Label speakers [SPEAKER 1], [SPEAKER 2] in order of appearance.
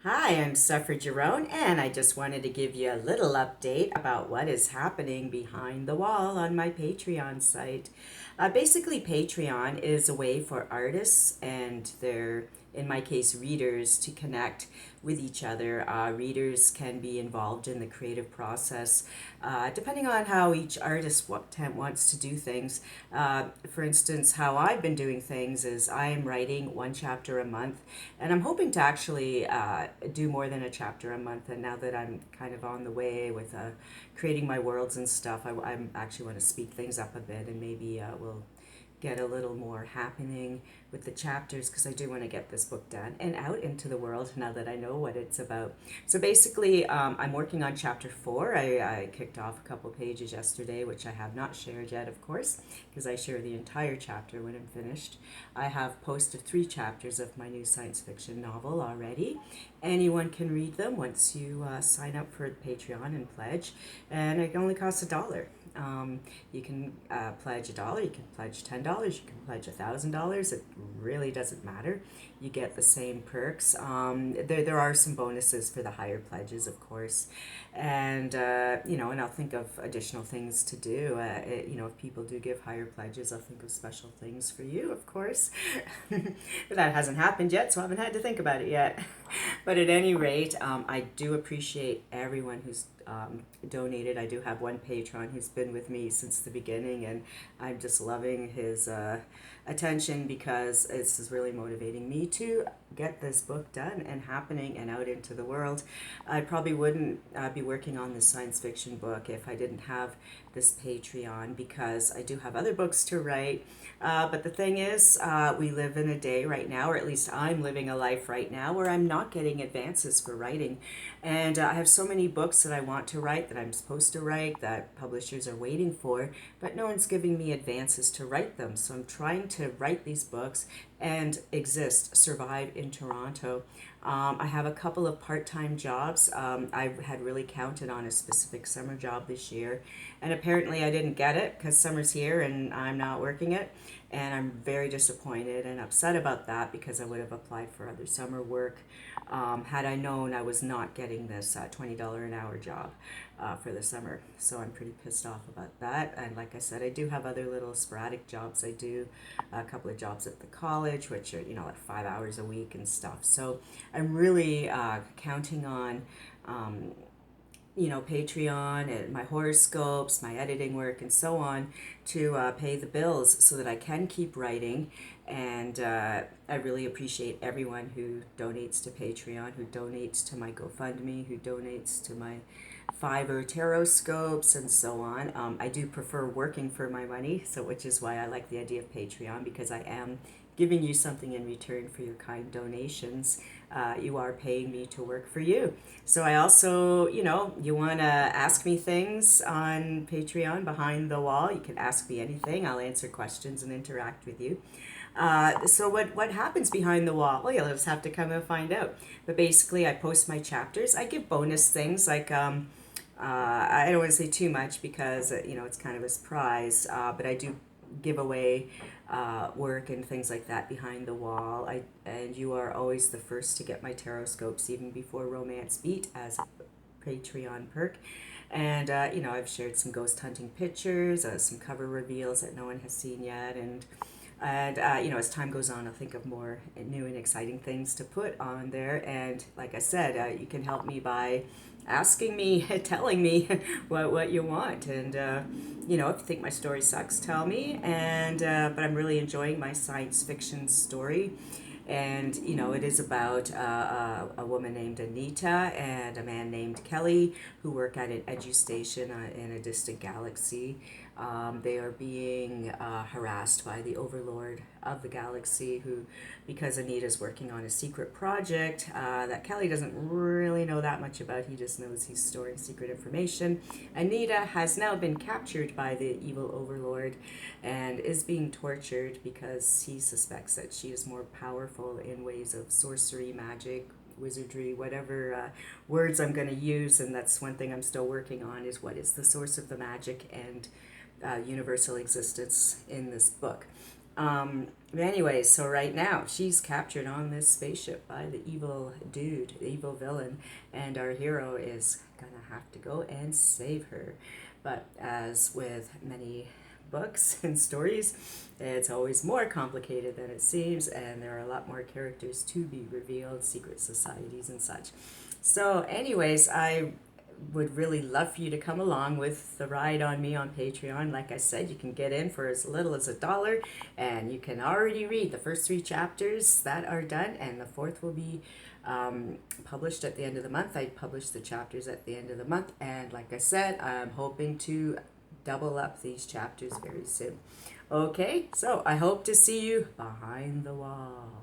[SPEAKER 1] Hi, I'm Suffer Jerome, and I just wanted to give you a little update about what is happening behind the wall on my Patreon site. Basically, Patreon is a way for artists and their, in my case, readers to connect with each other. Readers can be involved in the creative process depending on how each artist wants to do things. For instance, how I've been doing things is I'm writing one chapter a month, and I'm hoping to actually do more than a chapter a month. And now that I'm kind of on the way with creating my worlds and stuff, I actually want to speed things up a bit, and maybe we'll get a little more happening with the chapters because I do want to get this book done and out into the world now that I know what it's about. So basically, I'm working on chapter 4. I kicked off a couple pages yesterday, which I have not shared yet, of course, because I share the entire chapter when I'm finished. I have posted 3 chapters of my new science fiction novel already. Anyone can read them once you sign up for Patreon and pledge, and it only costs $1. You can pledge $1, you can pledge $10, you can pledge $1,000. It really doesn't matter. You get the same perks. There are some bonuses for the higher pledges, of course, and and I'll think of additional things to do. If people do give higher pledges, I'll think of special things for you, of course. But that hasn't happened yet, so I haven't had to think about it yet. But at any rate, I do appreciate everyone who's donated. I do have one patron who's been with me since the beginning, and I'm just loving his attention because this is really motivating me to get this book done and happening and out into the world. I probably wouldn't be working on this science fiction book if I didn't have this Patreon, because I do have other books to write. But the thing is, we live in a day right now, or at least I'm living a life right now, where I'm not getting advances for writing. And I have so many books that I want to write, that I'm supposed to write, that publishers are waiting for, but no one's giving me advances to write them. So I'm trying to write these books and survive in Toronto. I have a couple of part-time jobs. I had really counted on a specific summer job this year, and apparently I didn't get it because summer's here and I'm not working it. And I'm very disappointed and upset about that because I would have applied for other summer work had I known I was not getting this $20 an hour job for the summer. So I'm pretty pissed off about that. And like I said, I do have other little sporadic jobs. I do a couple of jobs at the college, which are, like 5 hours a week and stuff. So I'm really counting on Patreon and my horoscopes, my editing work, and so on to pay the bills so that I can keep writing. And I really appreciate everyone who donates to Patreon, who donates to my GoFundMe, who donates to my Fiverr tarot scopes, and so on. I do prefer working for my money, so which is why I like the idea of Patreon, because I am giving you something in return for your kind donations. You are paying me to work for you. So I also, you want to ask me things on Patreon behind the wall. You can ask me anything. I'll answer questions and interact with you. So what happens behind the wall? Well, you'll just have to come and find out. But basically, I post my chapters. I give bonus things like I don't want to say too much because it's kind of a surprise. But I do give away work and things like that behind the wall. And you are always the first to get my tarot scopes even before Romance Beat as a Patreon perk. And I've shared some ghost hunting pictures, some cover reveals that no one has seen yet, and as time goes on, I'll think of more new and exciting things to put on there. And like I said, you can help me by asking me, telling me what you want. And, if you think my story sucks, tell me. And, but I'm really enjoying my science fiction story. And, it is about a woman named Anita and a man named Kelly who work at an edu station in a distant galaxy. They are being harassed by the overlord of the galaxy, who, because Anita's working on a secret project that Kelly doesn't really know that much about, he just knows he's storing secret information. Anita has now been captured by the evil overlord and is being tortured because he suspects that she is more powerful in ways of sorcery, magic, wizardry, whatever words I'm going to use. And that's one thing I'm still working on, is what is the source of the magic and universal existence in this book. But anyway, so right now she's captured on this spaceship by the evil dude, the evil villain, and our hero is gonna have to go and save her. But as with many books and stories, it's always more complicated than it seems, and there are a lot more characters to be revealed, secret societies and such. So, anyways, I would really love for you to come along with the ride on me on Patreon. Like I said, you can get in for as little as $1, and you can already read the first 3 chapters that are done, and the fourth will be published at the end of the month. I publish the chapters at the end of the month, and like I said, I'm hoping to double up these chapters very soon. Okay, so I hope to see you behind the wall.